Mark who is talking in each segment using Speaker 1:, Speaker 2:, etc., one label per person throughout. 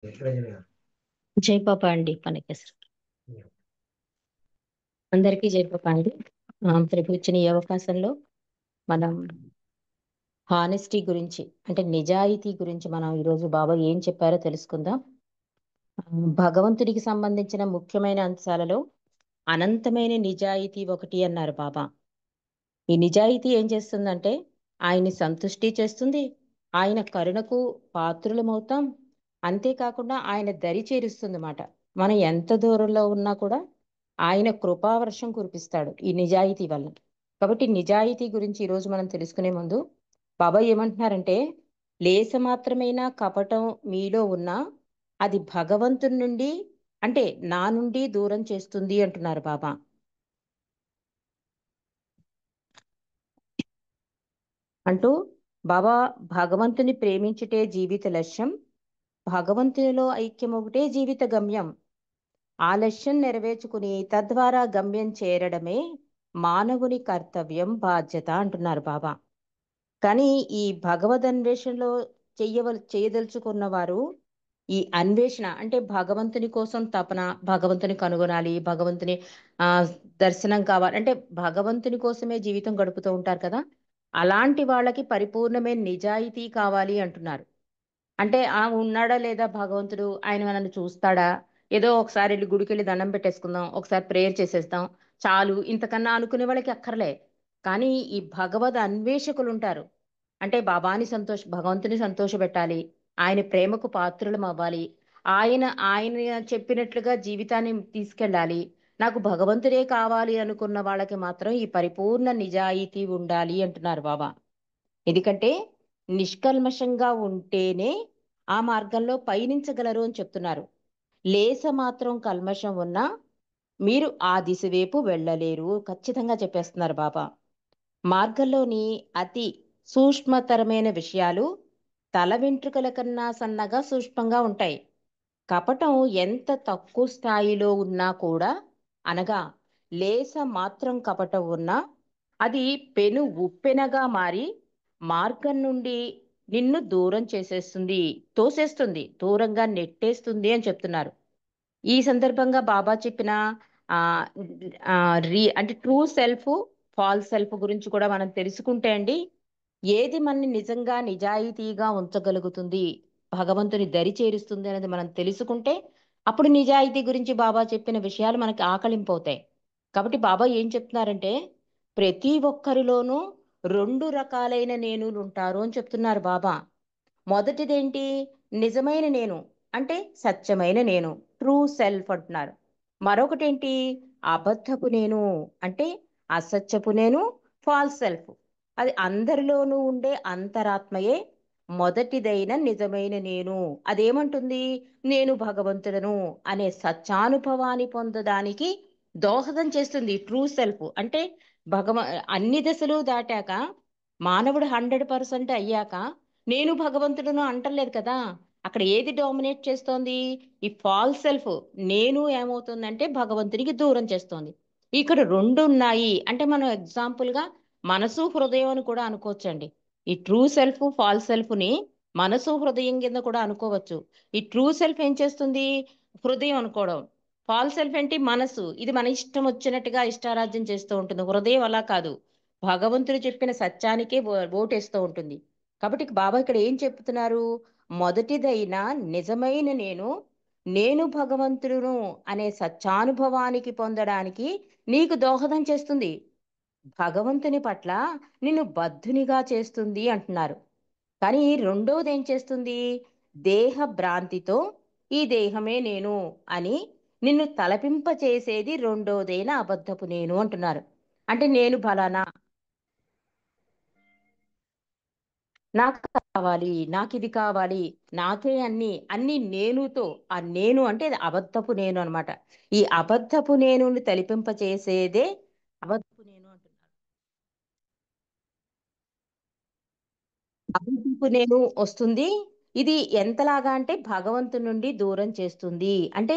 Speaker 1: జై బాబా అండి పనకేశ్వర. అందరికీ జై బాబా అండి. ప్రభు ఇచ్చిన ఈ అవకాశంలో మనం హానెస్టీ గురించి అంటే నిజాయితీ గురించి మనం ఈరోజు బాబా ఏం చెప్పారో తెలుసుకుందాం. భగవంతుడికి సంబంధించిన ముఖ్యమైన అంశాలలో అనంతమైన నిజాయితీ ఒకటి అన్నారు బాబా. ఈ నిజాయితీ ఏం చేస్తుందంటే ఆయన్ని సంతుష్టి చేస్తుంది, ఆయన కరుణకు పాత్రులమవుతాం, అంతేకాకుండా ఆయన దరి చేరుస్తుంది అన్నమాట. మనం ఎంత దూరంలో ఉన్నా కూడా ఆయన కృపావర్షం కురిపిస్తాడు ఈ నిజాయితీ వల్ల. కాబట్టి నిజాయితీ గురించి ఈరోజు మనం తెలుసుకునే ముందు బాబా ఏమంటున్నారంటే, లేస మాత్రమైనా కపటం మీలో ఉన్నా అది భగవంతుని నుండి అంటే నా నుండి దూరం చేస్తుంది అంటున్నారు బాబా. అంటూ బాబా భగవంతుని ప్రేమించుటే జీవిత లక్ష్యం, భగవంతునిలో ఐక్యం ఒకటే జీవిత గమ్యం. ఆ లక్ష్యం నెరవేర్చుకుని తద్వారా గమ్యం చేరడమే మానవుని కర్తవ్యం, బాధ్యత అంటున్నారు బాబా. కానీ ఈ భగవద్ అన్వేషణలో చేయదలుచుకున్న వారు ఈ అన్వేషణ అంటే భగవంతుని కోసం తపన, భగవంతుని కనుగొనాలి, భగవంతుని ఆ దర్శనం కావాలి అంటే భగవంతుని కోసమే జీవితం గడుపుతూ ఉంటారు కదా. అలాంటి వాళ్ళకి పరిపూర్ణమైన నిజాయితీ కావాలి అంటున్నారు. అంటే ఉన్నాడా లేదా భగవంతుడు, ఆయన మనల్ని చూస్తాడా, ఏదో ఒకసారి వెళ్ళి గుడికి వెళ్ళి దండం పెట్టేసుకుందాం, ఒకసారి ప్రేయర్ చేసేస్తాం చాలు, ఇంతకన్నా అనుకునే వాళ్ళకి అక్కర్లే. కానీ ఈ భగవద్ అన్వేషకులు ఉంటారు. అంటే భగవంతుని సంతోష పెట్టాలి, ఆయన ప్రేమకు పాత్రులం అవ్వాలి, ఆయన ఆయన చెప్పినట్లుగా జీవితాన్ని తీసుకెళ్ళాలి, నాకు భగవంతుడే కావాలి అనుకున్న వాళ్ళకి మాత్రం ఈ పరిపూర్ణ నిజాయితీ ఉండాలి అంటున్నారు బాబా. ఎందుకంటే నిష్కల్మషంగా ఉంటేనే ఆ మార్గంలో పయనించగలరు అని చెప్తున్నారు. లేస మాత్రం కల్మషం ఉన్నా మీరు ఆ దిశ వైపు వెళ్ళలేరు ఖచ్చితంగా చెప్పేస్తున్నారు బాబా. మార్గంలోని అతి సూక్ష్మతరమైన విషయాలు తల వెంట్రుకల కన్నా సన్నగా సూక్ష్మంగా ఉంటాయి. కపటం ఎంత తక్కువ స్థాయిలో ఉన్నా కూడా, అనగా లేస మాత్రం కపటం ఉన్నా అది పెను ఉప్పెనగా మారి మార్గం నుండి నిన్ను దూరం చేసేస్తుంది, తోసేస్తుంది, దూరంగా నెట్టేస్తుంది అని చెప్తున్నారు. ఈ సందర్భంగా బాబా చెప్పిన ఆ ఆ, అంటే ట్రూ సెల్ఫ్, ఫాల్స్ సెల్ఫ్ గురించి కూడా మనం తెలుసుకుంటే అండి, ఏది మనని నిజంగా నిజాయితీగా ఉంచగలుగుతుంది, భగవంతుని దరి చేరుస్తుంది అనేది మనం తెలుసుకుంటే అప్పుడు నిజాయితీ గురించి బాబా చెప్పిన విషయాలు మనకి ఆకలింపవుతాయి. కాబట్టి బాబా ఏం చెప్తున్నారంటే, ప్రతి ఒక్కరిలోనూ రెండు రకాలైన నేనులు ఉంటారు అని చెప్తున్నారు బాబా. మొదటిదేంటి? నిజమైన నేను అంటే సత్యమైన నేను, ట్రూ సెల్ఫ్ అంటున్నారు. మరొకటేంటి? అబద్ధపు నేను అంటే అసత్యపు నేను, ఫాల్స్ సెల్ఫ్. అది అందరిలోనూ ఉండే అంతరాత్మయే మొదటిదైన నిజమైన నేను. అదేమంటుంది? నేను భగవంతుడను అనే సత్యానుభవాన్ని పొందడానికి దోహదం చేస్తుంది ట్రూ సెల్ఫ్. అంటే భగవ అన్ని దశలు దాటాక మానవుడు 100% అయ్యాక నేను భగవంతుడును అంటలేదు కదా. అక్కడ ఏది డామినేట్ చేస్తోంది? ఈ ఫాల్స్ సెల్ఫ్. నేను ఏమవుతుందంటే భగవంతునికి దూరం చేస్తోంది. ఇక్కడ రెండు ఉన్నాయి అంటే మనం ఎగ్జాంపుల్ గా మనసు హృదయం అని కూడా అనుకోవచ్చండి. ఈ ట్రూ సెల్ఫ్ ఫాల్స్ సెల్ఫ్ ని మనసు హృదయం కింద కూడా అనుకోవచ్చు. ఈ ట్రూ సెల్ఫ్ ఏం చేస్తుంది? హృదయం అనుకోవడం. ఫాల్స్ సెల్ఫ్ ఏంటి? మనసు. ఇది మన ఇష్టం వచ్చినట్టుగా ఇష్టారాజ్యం చేస్తూ ఉంటుంది. హృదయం అలా కాదు, భగవంతుడు చెప్పిన సత్యానికే ఓటేస్తూ ఉంటుంది. కాబట్టి బాబా ఇక్కడ ఏం చెప్తున్నారు? మొదటిదైన నిజమైన నేను, నేను భగవంతుడును అనే సత్యానుభవానికి పొందడానికి నీకు దోహదం చేస్తుంది, భగవంతుని పట్ల నిన్ను బద్ధునిగా చేస్తుంది అంటున్నారు. కానీ రెండోది ఏం చేస్తుంది? దేహ భ్రాంతితో ఈ దేహమే నేను అని నిన్ను తలపింప చేసేది రెండోదైన అబద్ధపు నేను అంటున్నారు. అంటే నేను ఫలానా, నాకు కావాలి, నాకు ఇది కావాలి, నాకే అన్ని అన్ని నేనుతో, ఆ నేను అంటే అది అబద్ధపు నేను అన్నమాట. ఈ అబద్ధపు నేను తలిపింప చేసేదే అబద్ధపు నేను అంటున్నారు. అబద్ధపు నేను వస్తుంది. ఇది ఎంతలాగా అంటే భగవంతు నుండి దూరం చేస్తుంది. అంటే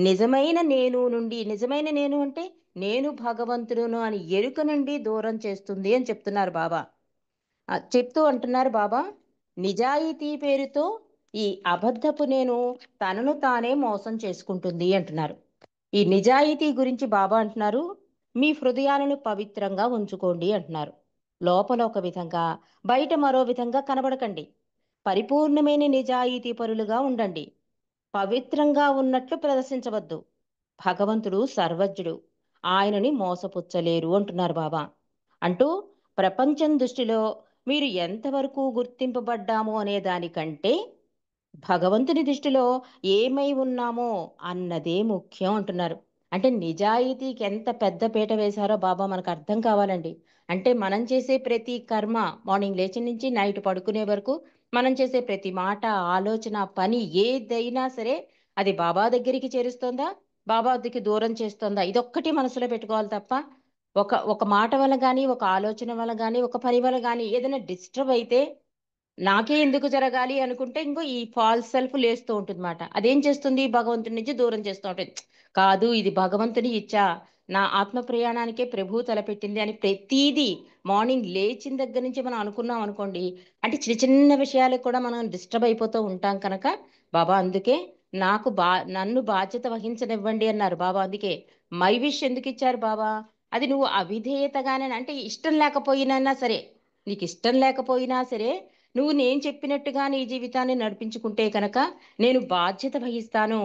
Speaker 1: నిజమైన నేను నుండి, నిజమైన నేను అంటే నేను భగవంతుడును అని ఎరుక నుండి దూరం చేస్తుంది అని చెప్తున్నారు బాబా. చెప్తూ అంటున్నారు బాబా, నిజాయితీ పేరుతో ఈ అబద్ధపు నేను తనను తానే మోసం చేసుకుంటుంది అంటున్నారు. ఈ నిజాయితీ గురించి బాబా అంటున్నారు, మీ హృదయాలను పవిత్రంగా ఉంచుకోండి అంటున్నారు. లోపల ఒక విధంగా, బయట మరో విధంగా కనబడకండి. పరిపూర్ణమైన నిజాయితీ పరులుగా ఉండండి. పవిత్రంగా ఉన్నట్లు ప్రదర్శించవద్దు. భగవంతుడు సర్వజ్ఞుడు, ఆయనని మోసపుచ్చలేరు అంటున్నారు బాబా. అంటూ ప్రపంచం దృష్టిలో మీరు ఎంతవరకు గుర్తింపబడ్డాము అనే దానికంటే భగవంతుని దృష్టిలో ఏమై ఉన్నామో అన్నదే ముఖ్యం అంటున్నారు. అంటే నిజాయితీకి ఎంత పెద్ద పీట వేశారో బాబా మనకు అర్థం కావాలండి. అంటే మనం చేసే ప్రతి కర్మ, మార్నింగ్ లేచి నుంచి నైట్ పడుకునే వరకు మనం చేసే ప్రతి మాట, ఆలోచన, పని ఏదైనా సరే అది బాబా దగ్గరికి చేరుస్తోందా, బాబా దగ్గరికి దూరం చేస్తోందా, ఇదొక్కటి మనసులో పెట్టుకోవాలి తప్ప ఒక మాట వల్ల కానీ, ఒక ఆలోచన వల్ల కానీ, ఒక పని వల్ల కానీ ఏదైనా డిస్టర్బ్ అయితే నాకే ఎందుకు జరగాలి అనుకుంటే ఇంకో ఈ ఫాల్స్ సెల్ఫ్ లేస్తూ ఉంటుంది మాట. అదేం చేస్తుంది, భగవంతుడి నుంచి దూరం చేస్తూ ఉంటుంది. కాదు, ఇది భగవంతుని ఇచ్చా, నా ఆత్మ ప్రయాణానికే ప్రభువు తలపెట్టింది అని ప్రతీదీ మార్నింగ్ లేచిన దగ్గర నుంచి మనం అనుకున్నాం అనుకోండి, అంటే చిన్న చిన్న విషయాలకు కూడా మనం డిస్టర్బ్ అయిపోతూ ఉంటాం కనుక బాబా అందుకే నన్ను బాధ్యత వహించనివ్వండి అన్నారు బాబా. అందుకే మై విష్ ఎందుకు ఇచ్చారు బాబా, అది నువ్వు అవిధేయతగానే అంటే ఇష్టం లేకపోయినా సరే, నీకు ఇష్టం లేకపోయినా సరే నువ్వు నేను చెప్పినట్టుగా నీ జీవితాన్ని నడిపించుకుంటే కనుక నేను బాధ్యత వహిస్తాను,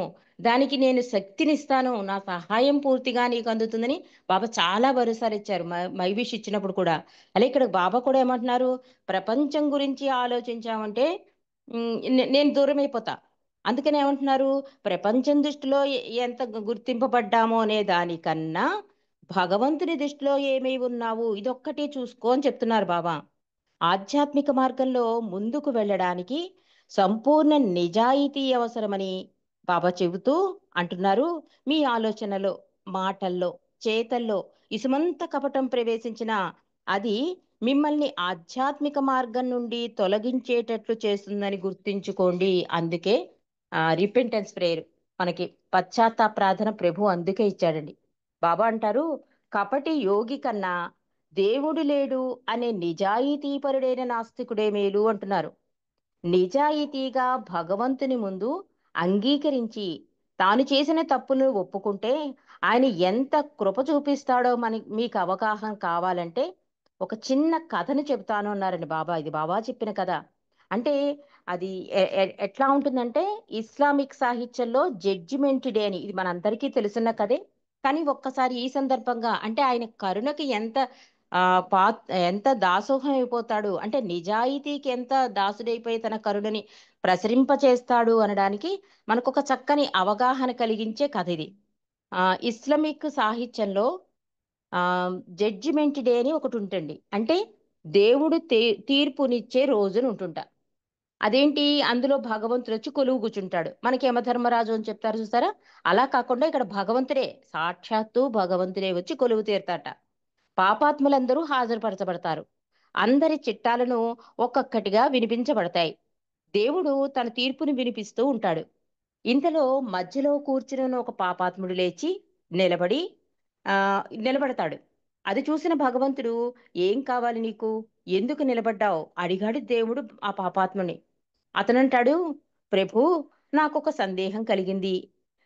Speaker 1: దానికి నేను శక్తినిస్తాను, నా సహాయం పూర్తిగా నీకు అందుతుందని బాబా చాలా భరోసాలు ఇచ్చారు మైవిష్ ఇచ్చినప్పుడు కూడా. అలా ఇక్కడ బాబా కూడా ఏమంటున్నారు, ప్రపంచం గురించి ఆలోచించామంటే నేను దూరం అయిపోతా. అందుకని ఏమంటున్నారు, ప్రపంచం దృష్టిలో ఎంత గుర్తింపబడ్డామో అనే దానికన్నా భగవంతుని దృష్టిలో ఏమై ఉన్నావు ఇదొక్కటే చూసుకో అని చెప్తున్నారు బాబా. ఆధ్యాత్మిక మార్గంలో ముందుకు వెళ్ళడానికి సంపూర్ణ నిజాయితీ అవసరమని బాబా చెబుతూ అంటున్నారు, మీ ఆలోచనలో, మాటల్లో, చేతల్లో ఇసుమంత కపటం ప్రవేశించిన అది మిమ్మల్ని ఆధ్యాత్మిక మార్గం నుండి తొలగించేటట్లు చేస్తుందని గుర్తించుకోండి. అందుకే రిపెంటెన్స్ ప్రేయర్ మనకి పశ్చాత్తాప ప్రార్థన ప్రభు అందుకే ఇచ్చాడండి. బాబా అంటారు, కపటి యోగి కన్నా దేవుడు లేడు అనే నిజాయితీపరుడైన నాస్తికుడే మేలు అంటున్నారు. నిజాయితీగా భగవంతుని ముందు అంగీకరించి తాను చేసిన తప్పులను ఒప్పుకుంటే ఆయన ఎంత కృప చూపిస్తాడో మీకు అవగాహన కావాలంటే ఒక చిన్న కథను చెబుతాను అన్నారండి బాబా. ఇది బాబా చెప్పిన కథ. అంటే అది ఎట్లా ఉంటుందంటే, ఇస్లామిక్ సాహిత్యంలో జడ్జిమెంట్ డే అని, ఇది మనందరికీ తెలుసున్న కదే. కానీ ఒక్కసారి ఈ సందర్భంగా అంటే ఆయన కరుణకి ఎంత ఆ పా ఎంత దాసోహం అయిపోతాడు అంటే నిజాయితీకి ఎంత దాసుడైపోయి తన కరుణని ప్రసరింపచేస్తాడు అనడానికి మనకు ఒక చక్కని అవగాహన కలిగించే కథ ఇది. ఇస్లామిక్ సాహిత్యంలో ఆ జడ్జిమెంట్ డే అని ఒకటి ఉంటుంది. అంటే దేవుడు తీర్పునిచ్చే రోజును ఉంటుంట. అదేంటి, అందులో భగవంతుడు వచ్చి కొలువు కూర్చుంటాడు. మనకి యమధర్మరాజు అని చెప్తారు చూసారా, అలా కాకుండా ఇక్కడ భగవంతుడే, సాక్షాత్తు భగవంతుడే వచ్చి కొలువు తీరుతాట. పాపాత్ములందరూ హాజరుపరచబడతారు. అందరి చిట్టాలను ఒక్కొక్కటిగా వినిపించబడతాయి. దేవుడు తన తీర్పుని వినిపిస్తూ ఉంటాడు. ఇంతలో మధ్యలో కూర్చుని ఒక పాపాత్ముడు లేచి నిలబడి ఆ నిలబడతాడు. అది చూసిన భగవంతుడు, ఏం కావాలి నీకు, ఎందుకు నిలబడ్డావు అడిగాడు దేవుడు ఆ పాపాత్ముని. అతనంటాడు, ప్రభు, నాకొక సందేహం కలిగింది.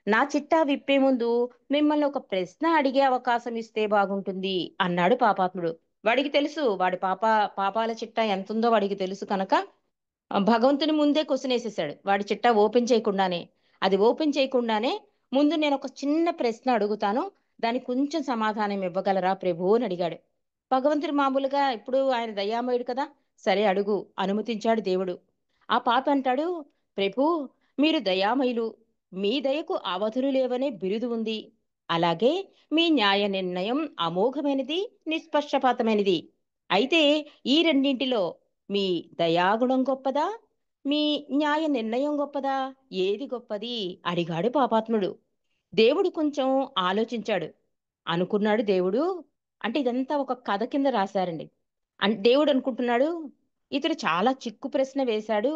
Speaker 1: నా చిట్టా విప్పే ముందు మిమ్మల్ని ఒక ప్రశ్న అడిగే అవకాశం ఇస్తే బాగుంటుంది అన్నాడు పాపాత్ముడు. వాడికి తెలుసు వాడి పాపాల చిట్టా ఎంతుందో వాడికి తెలుసు కనుక భగవంతుని ముందే క్వశ్చన్ వేసేసాడు, వాడి చిట్టా ఓపెన్ చేయకుండానే. అది ఓపెన్ చేయకుండానే ముందు నేను ఒక చిన్న ప్రశ్న అడుగుతాను, దానికి కొంచెం సమాధానం ఇవ్వగలరా ప్రభు అని అడిగాడు. భగవంతుడు మామూలుగా ఇప్పుడు ఆయన దయామయుడు కదా, సరే అడుగు అనుమతించాడు దేవుడు. ఆ పాప అంటాడు, ప్రభు, మీరు దయామయులు, మీ దయకు అవధులు లేవనే బిరుదు ఉంది. అలాగే మీ న్యాయ నిర్ణయం అమోఘమైనది, నిష్పక్షపాతమైనది. అయితే ఈ రెండింటిలో మీ దయాగుణం గొప్పదా, మీ న్యాయ నిర్ణయం గొప్పదా, ఏది గొప్పది అడిగాడు పాపాత్ముడు. దేవుడు కొంచెం ఆలోచించాడు. అనుకున్నాడు దేవుడు, అంటే ఇదంతా ఒక కథ కింద రాశారండి. దేవుడు అనుకుంటున్నాడు, ఇతడు చాలా చిక్కు ప్రశ్న వేశాడు.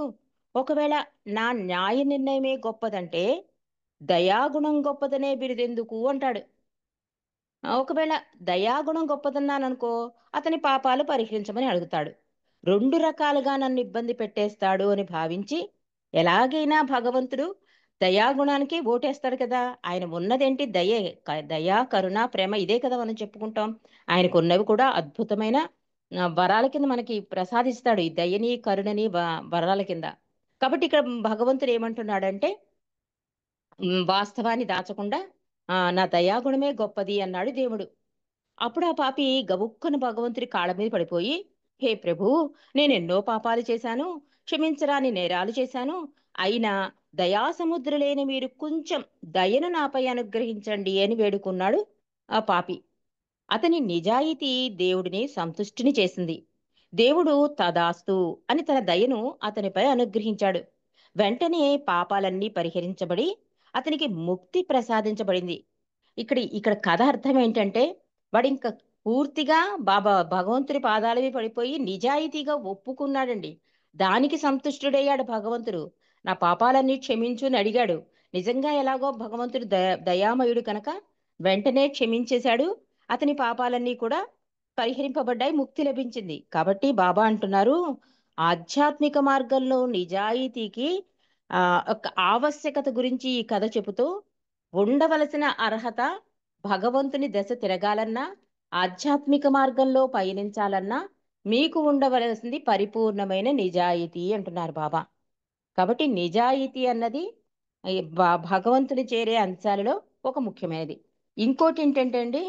Speaker 1: ఒకవేళ నా న్యాయ నిర్ణయమే గొప్పదంటే దయాగుణం గొప్పదనే బిరుదెందుకు అంటాడు. ఒకవేళ దయాగుణం గొప్పదన్నాననుకో, అతని పాపాలు పరిహరించమని అడుగుతాడు. రెండు రకాలుగా నన్ను ఇబ్బంది పెట్టేస్తాడు అని భావించి ఎలాగైనా భగవంతుడు దయాగుణానికి ఓటేస్తాడు కదా. ఆయన ఉన్నదేంటి దయే. దయ, కరుణ, ప్రేమ ఇదే కదా మనం చెప్పుకుంటాం. ఆయనకు ఉన్నవి కూడా అద్భుతమైన వరాల కింద మనకి ప్రసాదిస్తాడు, ఈ దయని కరుణని వరాల కింద. కాబట్టి ఇక్కడ భగవంతుడు ఏమంటున్నాడంటే వాస్తవాన్ని దాచకుండా నా దయాగుణమే గొప్పది అన్నాడు దేవుడు. అప్పుడు ఆ పాపి గబుక్కున భగవంతుడి కాళ్ళ మీద పడిపోయి, హే ప్రభు, నేనెన్నో పాపాలు చేశాను, క్షమించరాని నేరాలు చేశాను. అయినా దయాసముద్రులైన మీరు కొంచెం దయను నాపై అనుగ్రహించండి అని వేడుకున్నాడు ఆ పాపి. అతని నిజాయితీ దేవుడిని సంతుష్టిని చేసింది. దేవుడు తదాస్తు అని తన దయను అతనిపై అనుగ్రహించాడు. వెంటనే పాపాలన్నీ పరిహరించబడి అతనికి ముక్తి ప్రసాదించబడింది. ఇక్కడ కథ అర్థం ఏంటంటే, వాడు ఇంకా పూర్తిగా భగవంతుడి పాదాల మీద పడిపోయి నిజాయితీగా ఒప్పుకున్నాడండి. దానికి సంతుష్టుడయ్యాడు భగవంతుడు. నా పాపాలన్నీ క్షమించు అని అడిగాడు. నిజంగా ఎలాగో భగవంతుడు దయామయుడు కనుక వెంటనే క్షమించేశాడు. అతని పాపాలన్నీ కూడా పరిహరింపబడ్డాయి, ముక్తి లభించింది. కాబట్టి బాబా అంటున్నారు, ఆధ్యాత్మిక మార్గంలో నిజాయితీకి ఆ ఒక ఆవశ్యకత గురించి ఈ కథ చెబుతూ, ఉండవలసిన అర్హత భగవంతుని దశ తిరగాలన్నా, ఆధ్యాత్మిక మార్గంలో పయనించాలన్నా మీకు ఉండవలసింది పరిపూర్ణమైన నిజాయితీ అంటున్నారు బాబా. కాబట్టి నిజాయితీ అన్నది ఈ భగవంతుని చేరే అంశాలలో ఒక ముఖ్యమైనది. ఇంకోటి ఏంటంటే అండి,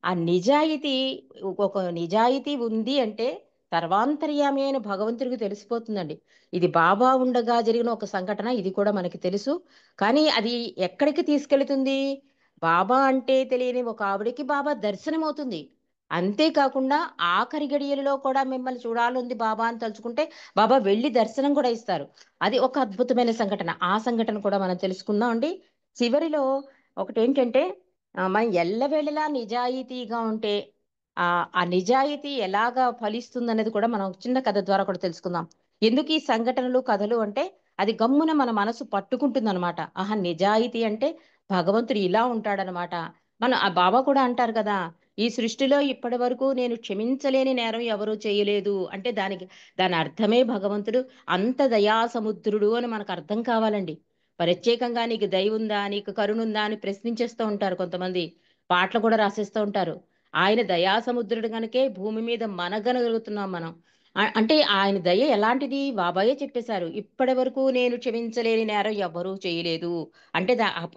Speaker 1: ఆ నిజాయితీ, ఒక నిజాయితీ ఉంది అంటే సర్వాంతర్యామి అయిన భగవంతుడికి తెలిసిపోతుందండి. ఇది బాబా ఉండగా జరిగిన ఒక సంఘటన, ఇది కూడా మనకి తెలుసు. కానీ అది ఎక్కడికి తీసుకెళ్తుంది? బాబా అంటే తెలియని ఒక ఆవిడకి బాబా దర్శనం అవుతుంది. అంతేకాకుండా ఆఖరి గడియలలో కూడా మిమ్మల్ని చూడాలంది బాబా అని తలుచుకుంటే బాబా వెళ్ళి దర్శనం కూడా ఇస్తారు. అది ఒక అద్భుతమైన సంఘటన. ఆ సంఘటన కూడా మనం తెలుసుకుందాం అండి. చివరిలో ఒకటేంటంటే, మనం ఎల్లవేళలా నిజాయితీగా ఉంటే ఆ ఆ నిజాయితీ ఎలాగా ఫలిస్తుందనేది కూడా మనం ఒక చిన్న కథ ద్వారా కూడా తెలుసుకుందాం. ఎందుకు ఈ సంఘటనలు కథలు అంటే, అది గమ్మున మన మనసు పట్టుకుంటుందన్నమాట. ఆహా, నిజాయితీ అంటే భగవంతుడు ఇలా ఉంటాడనమాట. మనం ఆ బాబా కూడా అంటారు కదా, ఈ సృష్టిలో ఇప్పటి వరకు నేను క్షమించలేని నేరం ఎవరూ చేయలేదు అంటే దాని అర్థమే భగవంతుడు అంత దయా సముద్రుడు అని మనకు అర్థం కావాలండి. ప్రత్యేకంగా నీకు దయ ఉందా, నీకు కరుణ ఉందా అని ప్రశ్నించేస్తూ ఉంటారు కొంతమంది. పాటలు కూడా రాసేస్తూ ఉంటారు. ఆయన దయా సముద్రుడు కనుకే భూమి మీద మనగనగలుగుతున్నాం మనం. అంటే ఆయన దయ ఎలాంటిది బాబాయే చెప్పేశారు. ఇప్పటి వరకు నేను క్షమించలేని నేరం ఎవ్వరూ చేయలేదు అంటే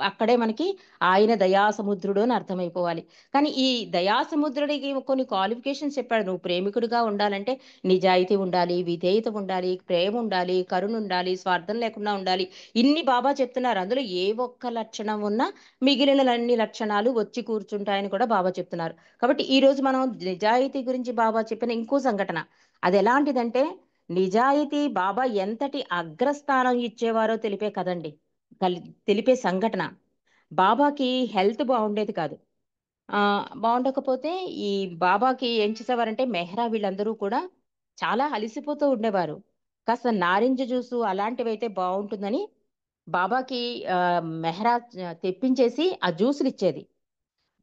Speaker 1: అక్కడే మనకి ఆయన దయా సముద్రుడు అని అర్థమైపోవాలి. కానీ ఈ దయా సముద్రుడికి కొన్ని క్వాలిఫికేషన్స్ చెప్పాడు. నువ్వు ప్రేమికుడిగా ఉండాలంటే నిజాయితీ ఉండాలి, విధేయత ఉండాలి, ప్రేమ ఉండాలి, కరుణ ఉండాలి, స్వార్థం లేకుండా ఉండాలి. ఇన్ని బాబా చెప్తున్నారు. అందులో ఏ ఒక్క లక్షణం ఉన్నా మిగిలిన అన్ని లక్షణాలు వచ్చి కూర్చుంటాయని కూడా బాబా చెప్తున్నారు. కాబట్టి ఈ రోజు మనం నిజాయితీ గురించి బాబా చెప్పిన ఇంకో సంఘటన, అది ఎలాంటిదంటే, నిజాయితీ బాబా ఎంతటి అగ్రస్థానం ఇచ్చేవారో తెలిపే కదండి. తెలిపే సంఘటన. బాబాకి హెల్త్ బాగుండేది కాదు. ఆ బాగుండకపోతే ఈ బాబాకి ఏం చేసేవారంటే, మెహ్రా వీళ్ళందరూ కూడా చాలా అలసిపోతూ ఉండేవారు. కాస్త నారింజ జ్యూసు అలాంటివి అయితే బాగుంటుందని బాబాకి మెహ్రా తెప్పించేసి ఆ జ్యూసులు ఇచ్చేది.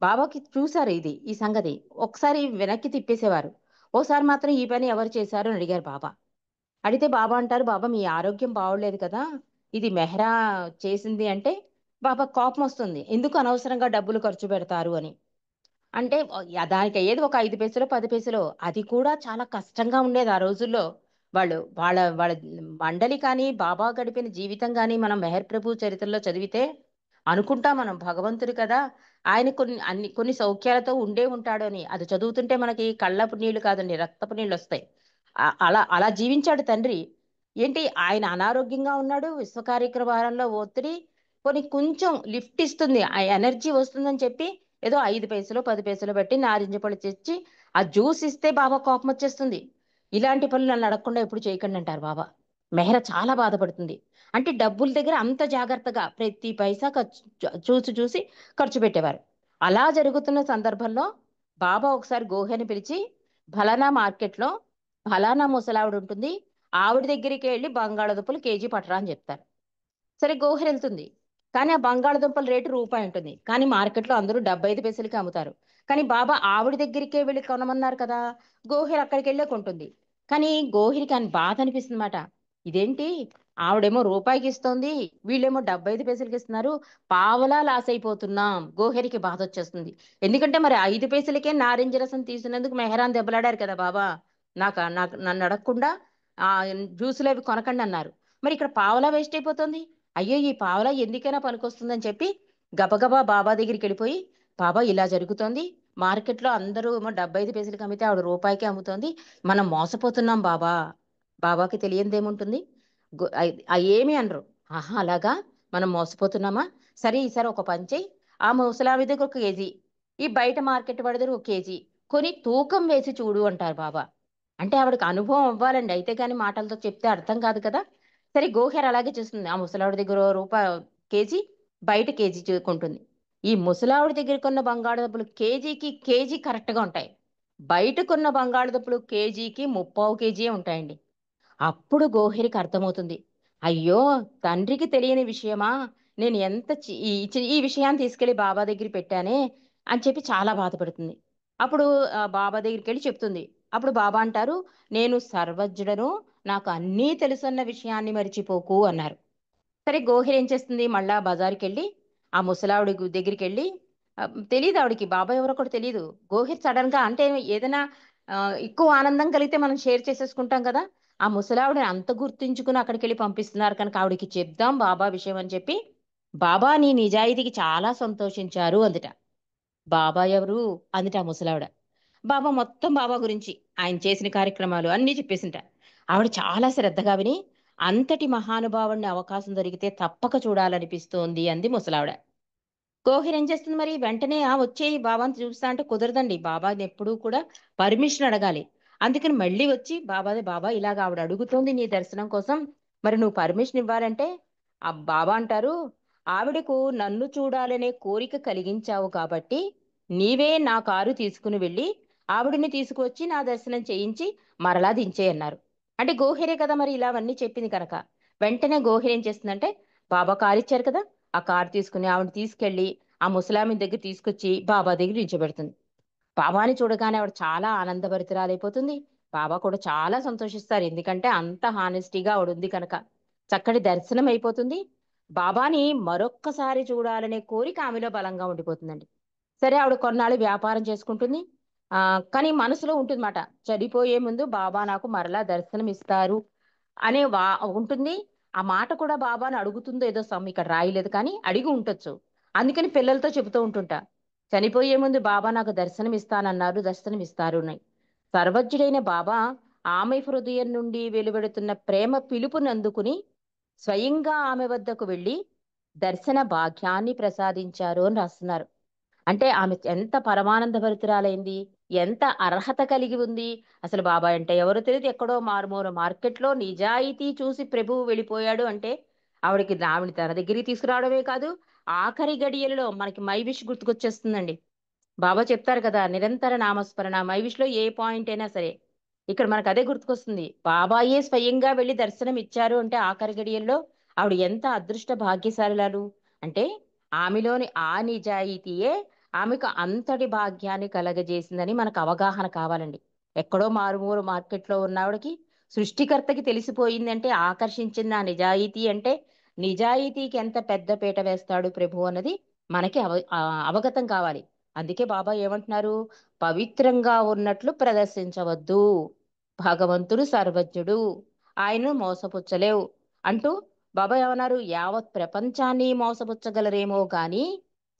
Speaker 1: బాబాకి చూసారు ఈ సంగతి. ఒకసారి వెనక్కి తిప్పేసేవారు. ఓసారి మాత్రం ఈ పని ఎవరు చేశారు అని అడిగారు బాబా. అడిగితే బాబా అంటారు, బాబా మీ ఆరోగ్యం బాగోలేదు కదా, ఇది మెహ్రా చేసింది అంటే బాబా కోపం వస్తుంది. ఎందుకు అనవసరంగా డబ్బులు ఖర్చు పెడతారు అని. అంటే దానికి అయ్యేది ఒక 5 పైసలో 10 పైసలో. అది కూడా చాలా కష్టంగా ఉండేది ఆ రోజుల్లో. వాళ్ళ వాళ్ళ మండలి కానీ, బాబా గడిపిన జీవితం కానీ మనం మెహర్ ప్రభు చరిత్రలో చదివితే అనుకుంటాం మనం, భగవంతుడు కదా, ఆయన కొన్ని సౌఖ్యాలతో ఉండే ఉంటాడు అని. అది చదువుతుంటే మనకి కళ్ళపు నీళ్లు కాదండి, రక్తపు నీళ్ళు వస్తాయి. అలా అలా జీవించాడు తండ్రి. ఏంటి, ఆయన అనారోగ్యంగా ఉన్నాడు, విశ్వ కార్యక్రమాలలో ఒత్తిడి, కొంచెం లిఫ్ట్ ఇస్తుంది, ఆ ఎనర్జీ వస్తుందని చెప్పి ఏదో 5 పైసలు 10 పైసలు పెట్టి నారింజ పళ్ళు తెచ్చి ఆ జ్యూస్ ఇస్తే బాబా కోపం వచ్చేస్తుంది. ఇలాంటి పనులు నన్ను అడగకుండా ఎప్పుడు చేయకండి అంటారు బాబా. మెహర చాలా బాధపడుతుంది. అంటే డబ్బుల దగ్గర అంత జాగ్రత్తగా ప్రతి పైసా ఖర్చు చూసి చూసి ఖర్చు పెట్టేవారు. అలా జరుగుతున్న సందర్భంలో బాబా ఒకసారి గోహెని పిలిచి, ఫలానా మార్కెట్లో ఫలానా ముసలావిడ ఉంటుంది, ఆవిడ దగ్గరికి వెళ్ళి బంగాళదుంపలు కేజీ పట్టరా అని చెప్తారు. సరే గోహెర్ వెళ్తుంది. కానీ ఆ బంగాళదుంపల రేటు రూపాయి ఉంటుంది. కానీ మార్కెట్లో అందరూ 75 పైసలకి అమ్ముతారు. కానీ బాబా ఆవిడ దగ్గరికే వెళ్ళి కొనమన్నారు కదా, గోహెర్ అక్కడికి వెళ్ళే కొంటుంది. కానీ గోహిరికి అని బాధ అనిపిస్తుంది మాట. ఇదేంటి, ఆవిడేమో రూపాయికి ఇస్తోంది, వీళ్ళేమో 75 పైసలకి ఇస్తున్నారు. పావలా లాస్ అయిపోతున్నాం. గోహరికి బాధ వచ్చేస్తుంది. ఎందుకంటే మరి 5 పైసలకే నారింజ రసం తీసినందుకు మెహరాన్ దెబ్బలాడారు కదా బాబా. నాకు నన్ను అడగకుండా ఆ జ్యూసులు అవి కొనకండి అన్నారు. మరి ఇక్కడ పావలా వేస్ట్ అయిపోతుంది. అయ్యో ఈ పావలా ఎందుకైనా పనికొస్తుందని చెప్పి గబగబా బాబా దగ్గరికి వెళ్ళిపోయి, బాబా ఇలా జరుగుతోంది, మార్కెట్లో అందరూ ఏమో 75 పైసలకి అమ్మితే ఆవిడ రూపాయికే అమ్ముతోంది, మనం మోసపోతున్నాం బాబా. బాబాకి తెలియందేముంటుంది. ఏమి అనరు. ఆహా అలాగా, మనం మోసపోతున్నామా, సరే ఈసారి ఒక పని చెయ్యి, ఆ ముసలావి దగ్గర ఒక కేజీ, ఈ బయట మార్కెట్ వాడి దగ్గర ఒక కేజీ కొని తూకం వేసి చూడు అంటారు బాబా. అంటే ఆవిడకి అనుభవం అవ్వాలండి, అయితే కానీ మాటలతో చెప్తే అర్థం కాదు కదా. సరే గోహెర్ అలాగే చేస్తుంది. ఆ ముసలావిడ దగ్గర కేజీ, బయట కేజీ కొంటుంది. ఈ ముసలావిడ దగ్గర కొన్న బంగాళదుంపలు కేజీకి కేజీ కరెక్ట్గా ఉంటాయి. బయట కొన్న బంగాళదుంపలు కేజీకి 3/4 కేజీ ఉంటాయండి. అప్పుడు గోహరికి అర్థమవుతుంది. అయ్యో! తండ్రికి తెలియని విషయమా? నేను ఎంత ఈ విషయాన్ని తీసుకెళ్ళి బాబా దగ్గర పెట్టానే అని చెప్పి చాలా బాధపడుతుంది. అప్పుడు బాబా దగ్గరికెళ్ళి చెప్తుంది. అప్పుడు బాబా అంటారు, "నేను సర్వజ్ఞుడను. నాకు అన్నీ తెలుసన్న విషయాన్ని మరిచిపోకు" అన్నారు. సరే గోహిర్ ఏం చేస్తుంది, మళ్ళా బజారుకెళ్ళి ఆ ముసలావిడ దగ్గరికెళ్ళి తెలీదు ఆవిడకి బాబా ఎవరో కూడా తెలీదు. గోహిర్ సడన్‌గా అంటే ఏదైనా ఎక్కువ ఆనందం కలిగితే మనం షేర్ చేసేసుకుంటాం కదా. ఆ ముసలావిడని అంత గుర్తుంచుకుని అక్కడికెళ్ళి పంపిస్తున్నారు కనుక ఆవిడకి చెప్దాం బాబా విషయం అని చెప్పి, బాబా నీ నిజాయితీకి చాలా సంతోషించారు అందుట. బాబా ఎవరు అందుట ఆ ముసలావిడ. బాబా మొత్తం బాబా గురించి, ఆయన చేసిన కార్యక్రమాలు అన్నీ చెప్పేసింట. ఆవిడ చాలా శ్రద్ధగా విని, అంతటి మహానుభావుడిని అవకాశం దొరికితే తప్పక చూడాలనిపిస్తోంది అంది ముసలావిడ. కోహిర్ ఏం చేస్తుంది మరి వెంటనే వచ్చేయి బాబాని చూస్తా అంటే కుదరదండి. బాబాని ఎప్పుడూ కూడా పర్మిషన్ అడగాలి. అందుకని మళ్ళీ వచ్చి బాబా ఇలాగ ఆవిడ అడుగుతోంది నీ దర్శనం కోసం, మరి నువ్వు పర్మిషన్ ఇవ్వాలంటే ఆ బాబా అంటారు, ఆవిడకు నన్ను చూడాలనే కోరిక కలిగించావు కాబట్టి నీవే నా కారు తీసుకుని వెళ్ళి ఆవిడని తీసుకువచ్చి నా దర్శనం చేయించి మరలా దించేయన్నారు. అంటే గోహిరే కదా మరి ఇలా అవన్నీ చెప్పింది కనుక వెంటనే గోహిర్ ఏం చేస్తుందంటే, బాబా కారు ఇచ్చారు కదా, ఆ కారు తీసుకుని ఆవిడ తీసుకెళ్లి ఆ ముసలామి దగ్గర తీసుకొచ్చి బాబా దగ్గర నిల్చోబెడుతుంది. బాబాని చూడగానే ఆవిడ చాలా ఆనందభరితురాలైపోతుంది. బాబా కూడా చాలా సంతోషిస్తారు. ఎందుకంటే అంత హానెస్టీగా ఆవిడ ఉంది కనుక. చక్కటి దర్శనం అయిపోతుంది. బాబాని మరొక్కసారి చూడాలనే కోరిక ఆమెలో బలంగా ఉండిపోతుందండి. సరే ఆవిడ కొన్నాళ్ళు వ్యాపారం చేసుకుంటుంది. కానీ మనసులో ఉంటుందన్నమాట, చనిపోయే ముందు బాబా నాకు మరలా దర్శనం ఇస్తారు అనే ఉంటుంది. ఆ మాట కూడా బాబాని అడుగుతుందో ఏదో ఇక్కడ రాయలేదు కానీ అడిగి ఉండొచ్చు. అందుకని పిల్లలతో చెబుతూ ఉంటుంటా, చనిపోయే ముందు బాబా నాకు దర్శనం ఇస్తానన్నారు, దర్శనం ఇస్తారు అని. సర్వజ్ఞుడైన బాబా ఆమె హృదయం నుండి వెలువడుతున్న ప్రేమ పిలుపునందుకుని స్వయంగా ఆమె వద్దకు వెళ్ళి దర్శన భాగ్యాన్ని ప్రసాదించారు అని రాస్తున్నారు. అంటే ఆమె ఎంత పరమానంద భరితురాలైంది, ఎంత అర్హత కలిగి ఉంది. అసలు బాబాయ్ అంటే ఎవరో తెలియదు, ఎక్కడో మారుమూల మార్కెట్లో నిజాయితీ చూసి ప్రభువు వెళ్ళిపోయాడు అంటే ఆవిడని తన దగ్గరికి తీసుకురావడమే కాదు, ఆఖరి గడియలలో మనకి మై విష్ గుర్తుకొచ్చేస్తుందండి. బాబా చెప్తారు కదా, నిరంతర నామస్మరణ మై విష్ లో ఏ పాయింట్ అయినా సరే. ఇక్కడ మనకు అదే గుర్తుకొస్తుంది. బాబాయే స్వయంగా వెళ్ళి దర్శనం ఇచ్చారు అంటే ఆఖరి గడియల్లో ఆవిడ ఎంత అదృష్ట భాగ్యశాలురాలు. అంటే ఆమెలోని ఆ నిజాయితీయే ఆమెకు అంతటి భాగ్యాన్ని కలగజేసిందని మనకు అవగాహన కావాలండి. ఎక్కడో మారుమూల మార్కెట్లో ఉన్న ఆవిడకి సృష్టికర్తకి తెలిసిపోయిందంటే ఆకర్షించింది ఆ నిజాయితీ అంటే, నిజాయితీకి ఎంత పెద్ద పీట వేస్తాడు ప్రభు అన్నది మనకి అవగతం కావాలి. అందుకే బాబా ఏమంటున్నారు, పవిత్రంగా ఉన్నట్లు ప్రదర్శించవద్దు, భగవంతుడు సర్వజ్ఞుడు, ఆయన్ను మోసపుచ్చలేవు అంటూ బాబా ఏమన్నారు, యావత్ ప్రపంచాన్ని మోసపుచ్చగలరేమో గాని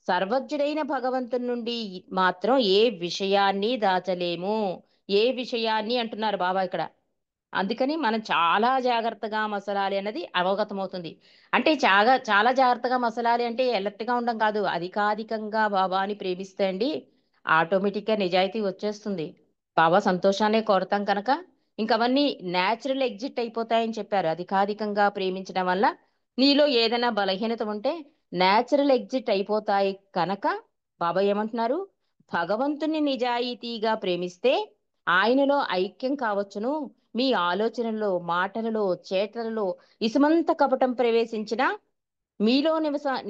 Speaker 1: సర్వజ్ఞుడైన భగవంతుని నుండి మాత్రం ఏ విషయాన్ని దాచలేము. ఏ విషయాన్ని అంటున్నారు బాబా ఇక్కడ. అందుకని మనం చాలా జాగ్రత్తగా మసలాలి అన్నది అవగతమవుతుంది. అంటే చాలా చాలా జాగ్రత్తగా మసలాలి అంటే ఎలర్ట్‌గా ఉండడం కాదు. అధికాధికంగా బాబాని ప్రేమిస్తే అండి ఆటోమేటిక్‌గా నిజాయితీ వచ్చేస్తుంది. బాబా సంతోషాన్నే కోరతాం కనుక ఇంక అవన్నీ నేచురల్ ఎగ్జిట్ అయిపోతాయని చెప్పారు. అధికాధికంగా ప్రేమించడం వల్ల నీలో ఏదైనా బలహీనత ఉంటే నేచురల్ ఎగ్జిట్ అయిపోతాయి కనుక బాబా ఏమంటున్నారు, భగవంతుని నిజాయితీగా ప్రేమిస్తే ఆయనలో ఐక్యం కావచ్చును. మీ ఆలోచనల్లో, మాటలలో, చేతలలో ఇసుమంత కపటం ప్రవేశించినా మీలో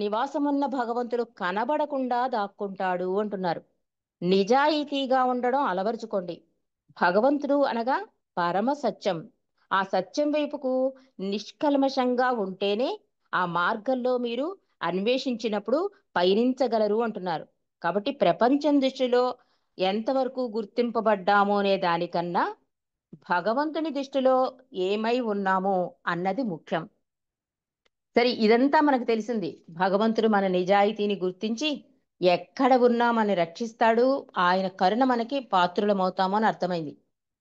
Speaker 1: నివాసమున్న భగవంతుడు కనబడకుండా దాక్కుంటాడు అంటున్నారు. నిజాయితీగా ఉండడం అలవరుచుకోండి. భగవంతుడు అనగా పరమ సత్యం. ఆ సత్యం వైపుకు నిష్కల్మషంగా ఉంటేనే ఆ మార్గంలో మీరు అన్వేషించినప్పుడు పయనించగలరు అంటున్నారు. కాబట్టి ప్రపంచం దృష్టిలో ఎంతవరకు గుర్తింపబడ్డామో అనే దానికన్నా భగవంతుని దృష్టిలో ఏమై ఉన్నామో అన్నది ముఖ్యం. సరే, ఇదంతా మనకు తెలిసింది. భగవంతుడు మన నిజాయితీని గుర్తించి ఎక్కడ ఉన్నా మన రక్షిస్తాడు. ఆయన కరుణ మనకి పాత్రులమవుతామో అని అర్థమైంది.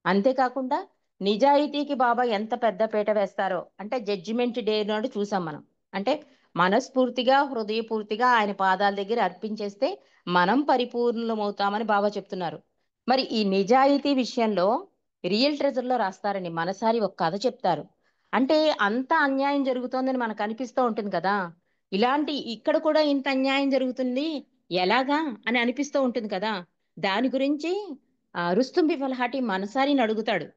Speaker 1: అంతేకాకుండా నిజాయితీకి బాబా ఎంత పెద్ద పీట వేస్తారో అంటే జడ్జిమెంట్ డే నాడు చూసాం మనం. అంటే మనస్ఫూర్తిగా హృదయపూర్తిగా ఆయన పాదాల దగ్గర అర్పించేస్తే మనం పరిపూర్ణమవుతామని బాబా చెప్తున్నారు. మరి ఈ నిజాయితీ విషయంలో రియల్ ట్రెజర్లో రాస్తారండి. మనసారి ఒక కథ చెప్తారు. అంటే అంత అన్యాయం జరుగుతోందని మనకు అనిపిస్తూ ఉంటుంది కదా. ఇలాంటి ఇక్కడ కూడా ఇంత అన్యాయం జరుగుతుంది ఎలాగా అని అనిపిస్తూ ఉంటుంది కదా. దాని గురించి రుస్తుంబి ఫల్హాటి మనసారిని అడుగుతాడు.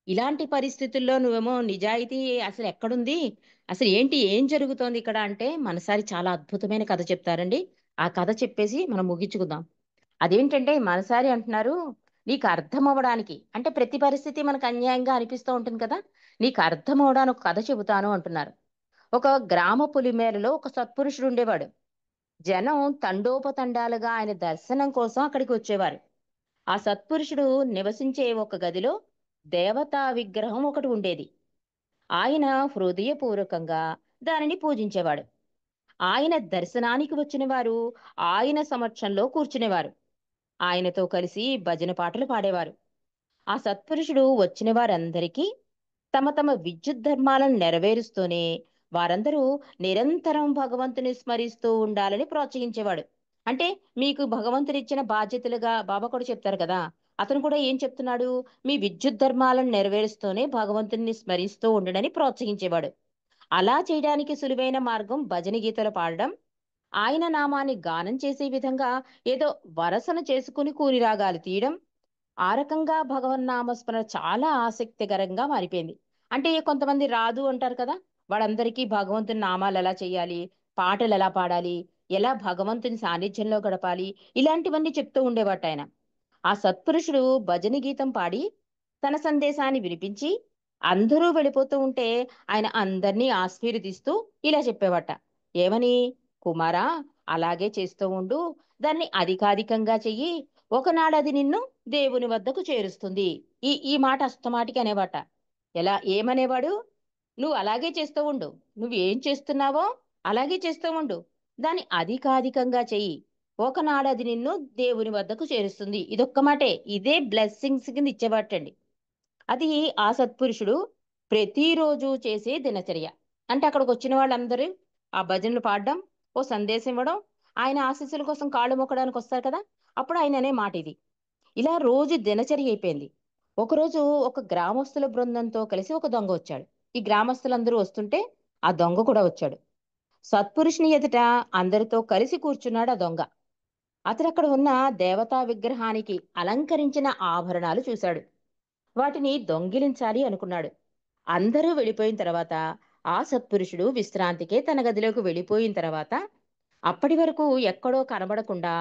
Speaker 1: ఇలాంటి పరిస్థితుల్లో నువ్వేమో నిజాయితీ అసలు ఎక్కడుంది, అసలు ఏంటి, ఏం జరుగుతోంది ఇక్కడ అంటే మనసారి చాలా అద్భుతమైన కథ చెప్తారండి. ఆ కథ చెప్పేసి మనం ముగించుకుందాం. అదేంటంటే మనసారి అంటున్నారు, నీకు అర్థం అవ్వడానికి అంటే ప్రతి పరిస్థితి మనకు అన్యాయంగా అనిపిస్తూ ఉంటుంది కదా, నీకు అర్థం అవడానికి ఒక కథ చెబుతాను అంటున్నారు. ఒక గ్రామ పొలిమేరలో ఒక సత్పురుషుడు ఉండేవాడు. జనం తండోపతండాలుగా ఆయన దర్శనం కోసం అక్కడికి వచ్చేవారు. ఆ సత్పురుషుడు నివసించే ఒక గదిలో దేవతా విగ్రహం ఒకటి ఉండేది. ఆయన హృదయపూర్వకంగా దానిని పూజించేవాడు. ఆయన దర్శనానికి వచ్చిన వారు ఆయన సమక్షంలో కూర్చునేవారు. ఆయనతో కలిసి భజన పాటలు పాడేవారు. ఆ సత్పురుషుడు వచ్చిన వారందరికీ తమ తమ విద్యుత్ ధర్మాలను నెరవేరుస్తూనే వారందరూ నిరంతరం భగవంతుని స్మరిస్తూ ఉండాలని ప్రోత్సహించేవాడు. అంటే మీకు భగవంతుడు ఇచ్చిన బాధ్యతలుగా బాబా కూడా చెప్తారు కదా. అతను కూడా ఏం చెప్తున్నాడు, మీ విద్యుత్ ధర్మాలను నెరవేరుస్తూనే భగవంతుని స్మరిస్తూ ఉండడని ప్రోత్సహించేవాడు. అలా చేయడానికి సులువైన మార్గం భజన గీతలు పాడడం, ఆయన నామాన్ని గానం చేసే విధంగా ఏదో వరసను చేసుకుని కూని రాగాలు తీయడం. ఆ రకంగా భగవన్నామస్మరణ చాలా ఆసక్తికరంగా మారిపోయింది. అంటే కొంతమంది రాదు అంటారు కదా, వాళ్ళందరికీ భగవంతుని నామాలు ఎలా చేయాలి, పాటలు ఎలా పాడాలి, ఎలా భగవంతుని సాన్నిధ్యంలో గడపాలి, ఇలాంటివన్నీ చెప్తూ ఉండేవాట ఆయన. ఆ సత్పురుషుడు భజన గీతం పాడి తన సందేశాన్ని వినిపించి అందరూ వెళ్ళిపోతూ ఉంటే ఆయన అందరినీ ఆశీర్వదిస్తూ ఇలా చెప్పేవాట. ఏమని? కుమారా, అలాగే చేస్తూ ఉండు, దాన్ని అధికాధికంగా చెయ్యి, ఒకనాడు అది నిన్ను దేవుని వద్దకు చేరుస్తుంది. ఈ ఈ మాట అస్తమాటికి అనేవాట. ఎలా ఏమనేవాడు? నువ్వు అలాగే చేస్తూ ఉండు, నువ్వు ఏం చేస్తున్నావో అలాగే చేస్తూ ఉండు, దాన్ని అధికాధికంగా చెయ్యి, ఒకనాడు అది నిన్ను దేవుని వద్దకు చేరుస్తుంది. ఇదొక్క మాటే, ఇదే బ్లెస్సింగ్స్ కింద ఇచ్చేవాటండి. అది ఆ సత్పురుషుడు ప్రతిరోజు చేసే దినచర్య. అంటే అక్కడికి వచ్చిన వాళ్ళందరూ ఆ భజనలు పాడడం, ఓ సందేశం ఇవ్వడం, ఆయన ఆశీస్సుల కోసం కాళ్ళు మొక్కడానికి వస్తారు కదా, అప్పుడు ఆయన అనే మాట ఇది. ఇలా రోజు దినచర్య అయిపోయింది. ఒకరోజు ఒక గ్రామస్తుల బృందంతో కలిసి ఒక దొంగ వచ్చాడు. ఈ గ్రామస్తులందరూ వస్తుంటే ఆ దొంగ కూడా వచ్చాడు. సత్పురుషుని ఎదుట అందరితో కలిసి కూర్చున్నాడు ఆ దొంగ. అతడు అక్కడ ఉన్న దేవతా విగ్రహానికి అలంకరించిన ఆభరణాలు చూశాడు. వాటిని దొంగిలించాలి అనుకున్నాడు. అందరూ వెళ్ళిపోయిన తర్వాత ఆ సత్పురుషుడు విశ్రాంతికే తన గదిలోకి వెళ్ళిపోయిన తర్వాత అప్పటి వరకు ఎక్కడో కనబడకుండా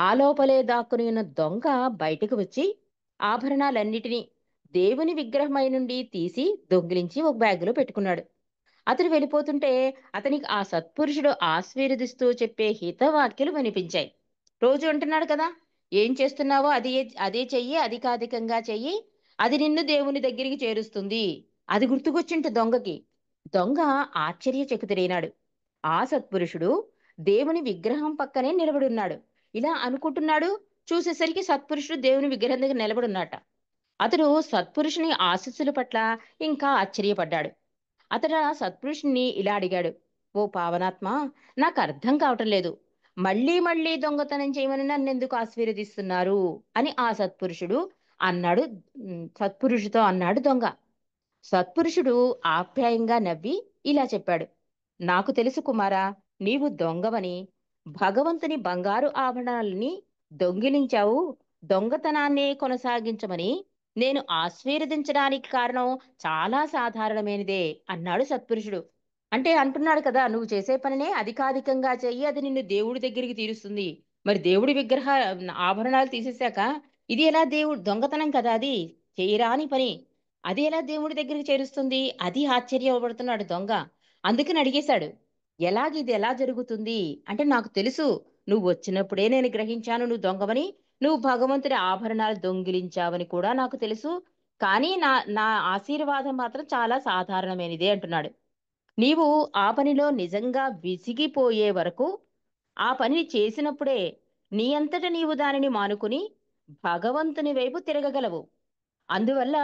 Speaker 1: ఆ లోపలే దాక్కుని ఉన్న దొంగ బయటకు వచ్చి ఆభరణాలన్నిటినీ దేవుని విగ్రహమై నుండి తీసి దొంగిలించి ఒక బ్యాగులో పెట్టుకున్నాడు. అతడు వెళ్ళిపోతుంటే అతనికి ఆ సత్పురుషుడు ఆశీర్వదిస్తూ చెప్పే హితవాక్యలు వినిపించాయి. రోజు అంటున్నాడు కదా, ఏం చేస్తున్నావో అదే అదే చెయ్యి, అధికాధికంగా చెయ్యి, అది నిన్ను దేవుని దగ్గరికి చేరుస్తుంది. అది గుర్తుకొచ్చింట దొంగకి. దొంగ ఆశ్చర్యచకితుడైనాడు. ఆ సత్పురుషుడు దేవుని విగ్రహం పక్కనే నిలబడున్నాడు. ఇలా అనుకుంటున్నాడు, చూసేసరికి సత్పురుషుడు దేవుని విగ్రహం దగ్గర నిలబడున్నట. అతడు సత్పురుషుని ఆశీస్సుల పట్ల ఇంకా ఆశ్చర్యపడ్డాడు. అతడు ఆ సత్పురుషుణ్ణి ఇలా అడిగాడు. ఓ పావనాత్మ, నాకు అర్థం కావటం లేదు, మళ్ళీ మళ్ళీ దొంగతనం చేయమని నన్నెందుకు ఆశీర్వదిస్తున్నారు అని ఆ సత్పురుషుడు అన్నాడు. సత్పురుషుతో అన్నాడు దొంగ. సత్పురుషుడు ఆప్యాయంగా నవ్వి ఇలా చెప్పాడు. నాకు తెలుసు కుమారా, నీవు దొంగవని, భగవంతుని బంగారు ఆభరణాలని దొంగిలించావు, దొంగతనాన్నే కొనసాగించమని నేను ఆశీర్వదించడానికి కారణం చాలా సాధారణమైనదే అన్నాడు సత్పురుషుడు. అంటే అంటున్నాడు కదా, నువ్వు చేసే పనినే అధికాధికంగా చెయ్యి, అది నిన్ను దేవుడి దగ్గరికి తీరుస్తుంది. మరి దేవుడి విగ్రహ ఆభరణాలు తీసేశాక ఇది ఎలా? దేవుడు దొంగతనం కదా అది, చేయరాని పని. అది ఎలా దేవుడి దగ్గరికి చేరుస్తుంది? అది ఆశ్చర్యపడుతున్నాడు దొంగ. అందుకని అడిగేశాడు. ఎలాగిది ఎలా జరుగుతుంది? అంటే నాకు తెలుసు. నువ్వు వచ్చినప్పుడే నేను గ్రహించాను నువ్వు దొంగవని. నువ్వు భగవంతుడి ఆభరణాలు దొంగిలించావని కూడా నాకు తెలుసు. కానీ నా నా ఆశీర్వాదం మాత్రం చాలా సాధారణమైనదే అంటున్నాడు. నీవు ఆ పనిలో నిజంగా విసిగిపోయే వరకు ఆ పనిని చేసినప్పుడే నీ అంతట నీవు దానిని మానుకుని భగవంతుని వైపు తిరగగలవు. అందువల్ల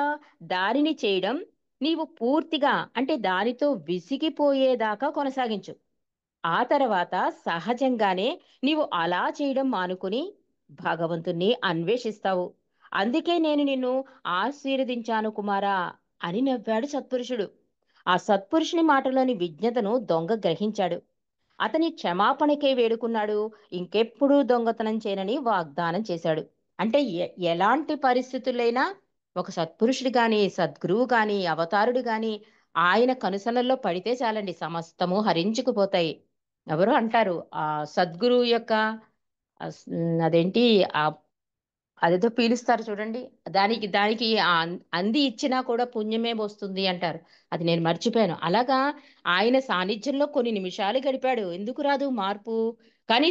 Speaker 1: దానిని చేయడం నీవు పూర్తిగా అంటే దానితో విసిగిపోయేదాకా కొనసాగించు. ఆ తర్వాత సహజంగానే నీవు అలా చేయడం మానుకుని భగవంతుణ్ణి అన్వేషిస్తావు. అందుకే నేను నిన్ను ఆశీర్వదించాను కుమారా అని నవ్వాడు సత్పురుషుడు. ఆ సత్పురుషుని మాటలోని విజ్ఞతను దొంగ గ్రహించాడు. అతని క్షమాపణకే వేడుకున్నాడు. ఇంకెప్పుడూ దొంగతనం చేయనని వాగ్దానం చేశాడు. అంటే ఎలాంటి పరిస్థితులైనా ఒక సత్పురుషుడు గాని, సద్గురువు గాని, అవతారుడు గాని ఆయన కనుసన్నల్లో పడితే చాలండి సమస్తము హరించుకుపోతాయి. ఎవరో అంటారు సద్గురువు యొక్క అదేంటి ఆ అదేదో పీలుస్తారు చూడండి. దానికి దానికి అంది ఇచ్చినా కూడా పుణ్యమే వస్తుంది అంటారు. అది నేను మర్చిపోయాను. అలాగా ఆయన సాన్నిధ్యంలో కొన్ని నిమిషాలు గడిపాడు. ఎందుకు రాదు మార్పు? కానీ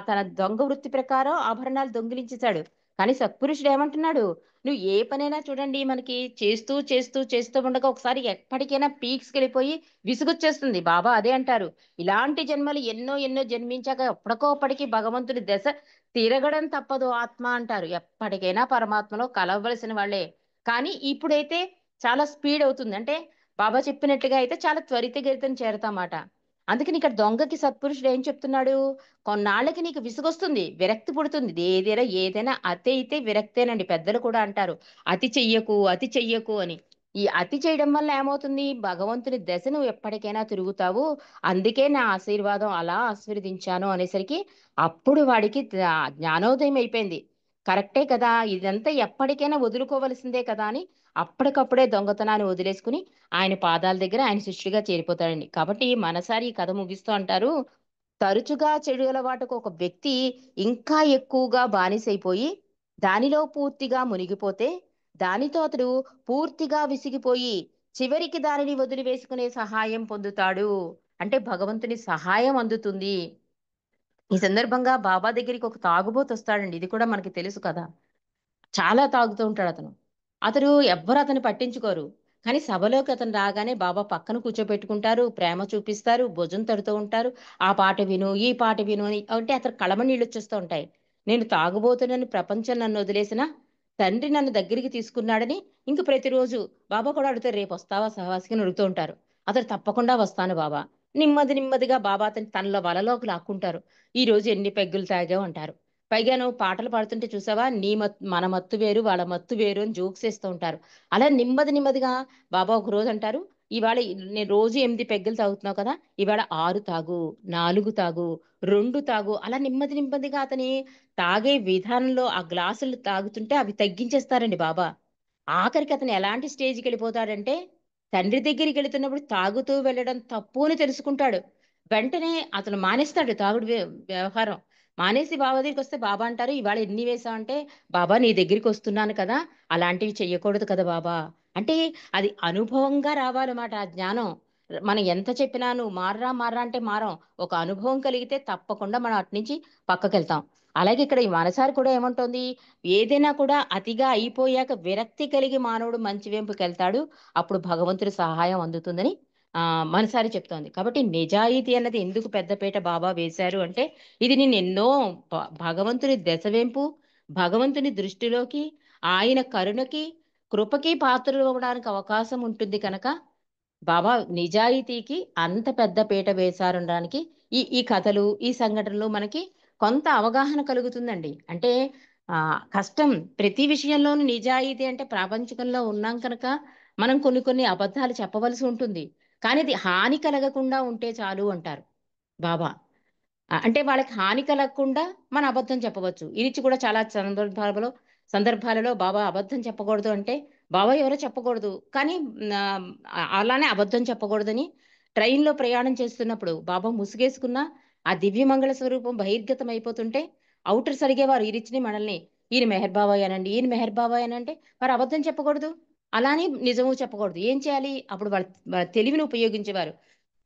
Speaker 1: తన దొంగ వృత్తి ప్రకారం ఆభరణాలు దొంగిలించేశాడు. కానీ సత్పురుషుడు ఏమంటున్నాడు? నువ్వు ఏ పనైనా చూడండి మనకి చేస్తూ చేస్తూ చేస్తూ ఉండగా ఒకసారి ఎప్పటికైనా పీక్స్కి వెళ్ళిపోయి విసుగొచ్చేస్తుంది. బాబా అదే అంటారు. ఇలాంటి జన్మలు ఎన్నో ఎన్నో జన్మించాక ఎప్పటికో అప్పటికి భగవంతుడి దశ తిరగడం తప్పదు ఆత్మ అంటారు. ఎప్పటికైనా పరమాత్మలో కలవలసిన వాళ్ళే. కానీ ఇప్పుడైతే చాలా స్పీడ్ అవుతుంది. అంటే బాబా చెప్పినట్టుగా అయితే చాలా త్వరితగతిన చేరతామాట. అందుకని ఇక్కడ దొంగకి సత్పురుషుడు ఏం చెప్తున్నాడు? కొన్నాళ్ళకి నీకు విసుగొస్తుంది, విరక్తి పుడుతుంది. ఏదైనా ఏదైనా అతి అయితే విరక్తేనండి. పెద్దలు కూడా అంటారు అతి చెయ్యకు అతి చెయ్యకు అని. ఈ అతి చేయడం వల్ల ఏమవుతుంది? భగవంతుని దశ నువ్వు ఎప్పటికైనా తిరుగుతావు. అందుకే నా ఆశీర్వాదం అలా ఆశీర్వదించాను అనేసరికి అప్పుడు వాడికి జ్ఞానోదయం అయిపోయింది. కరెక్టే కదా! ఇదంతా ఎప్పటికైనా వదులుకోవలసిందే కదా అని అప్పటికప్పుడే దొంగతనాన్ని వదిలేసుకుని ఆయన పాదాల దగ్గర ఆయన శిష్యుడిగా చేరిపోతాడండి. కాబట్టి మనసారి ఈ కథ ముగిస్తూ అంటారు, తరచుగా చెడు అలవాటుకు ఒక వ్యక్తి ఇంకా ఎక్కువగా బానిసైపోయి దానిలో పూర్తిగా మునిగిపోతే దానితో అతడు పూర్తిగా విసిగిపోయి చివరికి దానిని వదిలివేసుకునే సహాయం పొందుతాడు. అంటే భగవంతుని సహాయం అందుతుంది. ఈ సందర్భంగా బాబా దగ్గరికి ఒక తాగుబోతు వస్తాడండి. ఇది కూడా మనకి తెలుసు కదా! చాలా తాగుతూ ఉంటాడు అతను. ఎవ్వరు అతన్ని పట్టించుకోరు. కానీ సభలోకి అతను రాగానే బాబా పక్కన కూర్చోపెట్టుకుంటారు. ప్రేమ చూపిస్తారు. భుజం తడుతూ ఉంటారు. ఆ పాట విను, ఈ పాట విను అని అంటే అతను కళ్ళమ నీళ్ళొచ్చేస్తూ ఉంటాయి. నేను తాగుబోతునని ప్రపంచం నన్ను వదిలేసినా తండ్రి నన్ను దగ్గరికి తీసుకున్నాడని ఇంక ప్రతిరోజు బాబా కూడా అడుగుతారు, రేపొస్తావా సహవాసికి అని అడుగుతూ ఉంటారు. అతడు తప్పకుండా వస్తాను బాబా. నెమ్మది నెమ్మదిగా బాబా అతన్ని తనలో వలలోకి లాక్కుంటారు. ఈరోజు ఎన్ని పెగ్గులు తాగావు అంటారు. పైగాను పాటలు పాడుతుంటే చూసావా మన మత్తు వేరు వాళ్ళ మత్తు వేరు అని జోక్స్ వేస్తూ ఉంటారు. అలా నెమ్మది నెమ్మదిగా బాబా ఒక రోజు అంటారు, ఇవాళ నేను రోజు 8 పెగ్గులు తాగుతున్నావు కదా, ఇవాళ 6 తాగు, 4 తాగు, 2 తాగు, అలా నెమ్మది నెమ్మదిగా అతని తాగే విధానంలో ఆ గ్లాసులు తాగుతుంటే అవి తగ్గించేస్తారండి బాబా. ఆఖరికి అతను ఎలాంటి స్టేజ్కి వెళ్ళిపోతాడంటే తండ్రి దగ్గరికి వెళుతున్నప్పుడు తాగుతూ వెళ్ళడం తప్పు అని తెలుసుకుంటాడు. వెంటనే అతను మానేస్తాడు తాగుడు వ్యవహారం. మానేసి బాబా దగ్గరికి వస్తే బాబా అంటారు, ఇవాళ ఎన్ని వేసావు అంటే, బాబా నీ దగ్గరికి వస్తున్నాను కదా, అలాంటివి చెయ్యకూడదు కదా బాబా. అంటే అది అనుభవంగా రావాలన్నమాట ఆ జ్ఞానం. మనం ఎంత చెప్పినా నువ్వు మారరా మారరా అంటే మారం. ఒక అనుభవం కలిగితే తప్పకుండా మనం అటు నుంచి పక్కకెళ్తాం. అలాగే ఇక్కడ ఈ మనసారి కూడా ఏమంటోంది? ఏదైనా కూడా అతిగా అయిపోయాక విరక్తి కలిగి మానవుడు మంచి వెంపుకెళ్తాడు. అప్పుడు భగవంతుడి సహాయం అందుతుందని మనసారి చెప్తోంది. కాబట్టి నిజాయితీ అన్నది ఎందుకు పెద్దపీట బాబా వేశారు అంటే, ఇది నిన్నెన్నో భగవంతుని దశవెంపు, భగవంతుని దృష్టిలోకి, ఆయన కరుణకి, కృపకి పాత్రులవ్వడానికి అవకాశం ఉంటుంది కనుక బాబా నిజాయితీకి అంత పెద్ద పీట వేశారనడానికి ఈ ఈ కథలు, ఈ సంఘటనలు మనకి కొంత అవగాహన కలుగుతుందండి. అంటే కష్టం. ప్రతి విషయంలోనూ నిజాయితీ అంటే ప్రాపంచికంలో ఉన్నాం కనుక మనం కొన్ని కొన్ని అబద్ధాలు చెప్పవలసి ఉంటుంది. కానీ అది హాని కలగకుండా ఉంటే చాలు అంటారు బాబా. అంటే వాళ్ళకి హాని కలగకుండా మన అబద్ధం చెప్పవచ్చు. ఇది నుంచి కూడా చాలా సందర్భాలలో బాబా అబద్ధం చెప్పకూడదు అంటే, బాబా ఎవరో చెప్పకూడదు. కానీ అలానే అబద్ధం చెప్పకూడదని ట్రైన్‌లో ప్రయాణం చేస్తున్నప్పుడు బాబా ముసుగేసుకున్న ఆ దివ్యమంగళ స్వరూపం బహిర్గతం అయిపోతుంటే ఔటర్స్ అడిగేవారు ఈ రిచ్‌ని మనల్ని. ఈయన మెహర్ బాబాయేనండి, ఈయన మెహర్ బాబాయేనంటే మరి అబద్ధం చెప్పకూడదు. అలానే నిజము చెప్పకూడదు. ఏం చేయాలి? అప్పుడు వాళ్ళ వాళ్ళ తెలివిని ఉపయోగించేవారు.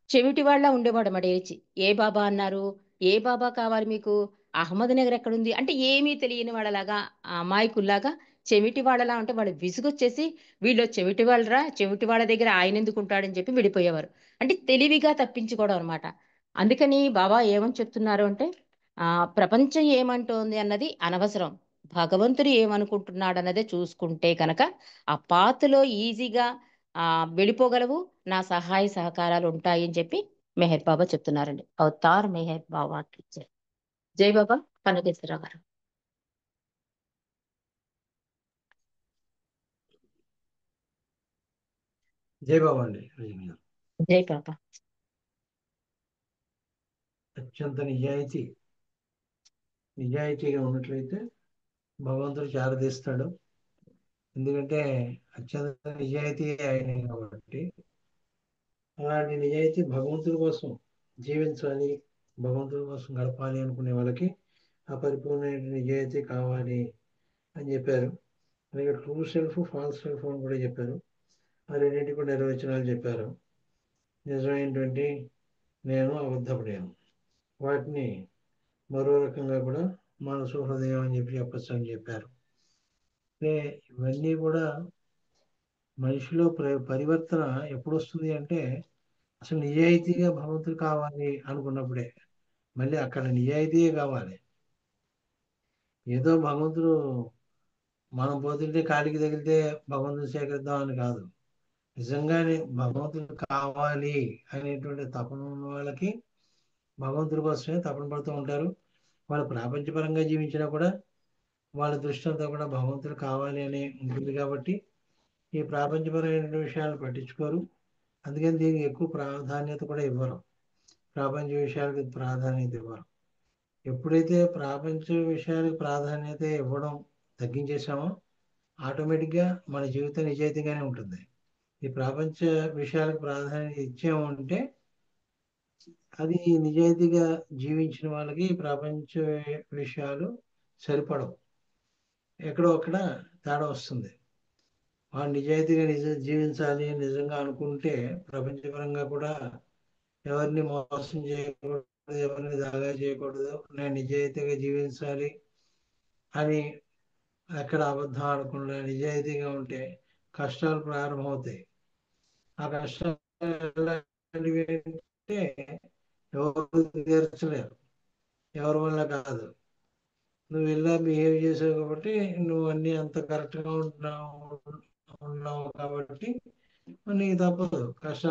Speaker 1: చెవిటి వాళ్ళ ఉండేవాడు మా డేచి. ఏ బాబా అన్నారు? ఏ బాబా కావాలి మీకు? అహ్మద్ నగర్ ఎక్కడుంది? అంటే ఏమీ తెలియని వాళ్ళలాగా, అమాయకుల్లాగా, చెవిటి వాళ్ళలా ఉంటే వాళ్ళు విసుగొచ్చేసి, వీళ్ళు చెవిటి వాళ్ళరా, చెవిటి వాళ్ళ దగ్గర ఆయనెందుకుంటాడని చెప్పి విడిపోయేవారు. అంటే తెలివిగా తప్పించుకోవడం అనమాట. అందుకని బాబా ఏమని చెప్తున్నారు అంటే, ప్రపంచం ఏమంటోంది అన్నది అనవసరం. భగవంతుడు ఏమనుకుంటున్నాడన్నదే చూసుకుంటే కనుక, ఆ పాత్‌లో ఈజీగా వెళ్ళిపోగలవు. నా సహాయ సహకారాలు ఉంటాయి అని చెప్పి మెహర్ బాబా చెప్తున్నారండి. అవతార్ మెహర్ బాబాకి జై. జై బాబా కనకేశ్వరరావు గారు.
Speaker 2: జై బాబా అండి రజనీ గారు.
Speaker 1: జై బాబా.
Speaker 2: అత్యంత నిజాయితీగా ఉన్నట్లయితే భగవంతుడు చేరదీస్తాడు. ఎందుకంటే అత్యంత నిజాయితీ ఆయన కాబట్టి. అలాంటి నిజాయితీ భగవంతుడి కోసం జీవించాలి, భగవంతుడి కోసం గడపాలి అనుకునే వాళ్ళకి అపరిపూర్ణమైన నిజాయితీ కావాలి అని చెప్పారు. అలాగే ట్రూ సెల్ఫ్, ఫాల్స్ సెల్ఫ్ అని కూడా చెప్పారు. ఆ రెండింటి కూడా నిర్వచనాలు చెప్పారు. నిజమైనటువంటి నేను, అబద్ధపు నేను. వాటిని మరో రకంగా కూడా మనసు, హృదయం అని చెప్పి చెప్పచ్చు అని చెప్పారు. అంటే ఇవన్నీ కూడా మనిషిలో పరివర్తన ఎప్పుడు వస్తుంది అంటే అసలు నిజాయితీగా భగవంతుడు కావాలి అనుకున్నప్పుడే. మళ్ళీ అక్కడ నిజాయితీయే కావాలి. ఏదో భగవంతుడు మనం పోతుంటే కాలికి తగిలితే భగవంతుని సేకరిద్దాం అని కాదు. నిజంగానే భగవంతుడు కావాలి అనేటువంటి తపన ఉన్న వాళ్ళకి భగవంతుడి కోసమే తపన పడుతూ ఉంటారు. వాళ్ళు ప్రాపంచపరంగా జీవించినా కూడా వాళ్ళ దృష్టి అంతా కూడా భగవంతుడు కావాలి అని ఉంటుంది కాబట్టి ఈ ప్రాపంచపరమైన విషయాలు పట్టించుకోరు. అందుకని దీనికి ఎక్కువ ప్రాధాన్యత కూడా ఇవ్వరు. ప్రాపంచ విషయాలకు ప్రాధాన్యత ఇవ్వరు. ఎప్పుడైతే ప్రాపంచ విషయాలకు ప్రాధాన్యత ఇవ్వడం తగ్గించేసామో ఆటోమేటిక్గా మన జీవితం నిజాయితీగానే ఉంటుంది. ఈ ప్రపంచ విషయాలకు ప్రాధాన్యత ఇచ్చాము అంటే అది నిజాయితీగా జీవించిన వాళ్ళకి ఈ ప్రపంచ విషయాలు సరిపడవు. ఎక్కడో అక్కడ తేడా వస్తుంది. వాళ్ళు నిజాయితీగా జీవించాలి నిజంగా అనుకుంటే ప్రపంచపరంగా కూడా ఎవరిని మోసం చేయకూడదు, ఎవరిని దాగా చేయకూడదు, నేను నిజాయితీగా జీవించాలి అని ఎక్కడ అబద్ధం ఆడకుండా నిజాయితీగా ఉంటే కష్టాలు ప్రారంభమవుతాయి. ఆ కష్టాలు ఎలాంటివి అంటే ఎవరు తీర్చలేరు, ఎవరి వల్ల కాదు. నువ్వు ఇలా బిహేవ్ చేసావు కాబట్టి నువ్వు అన్ని అంత కరెక్ట్గా ఉంటున్నావు కాబట్టి నీకు తప్పదు కష్టాలు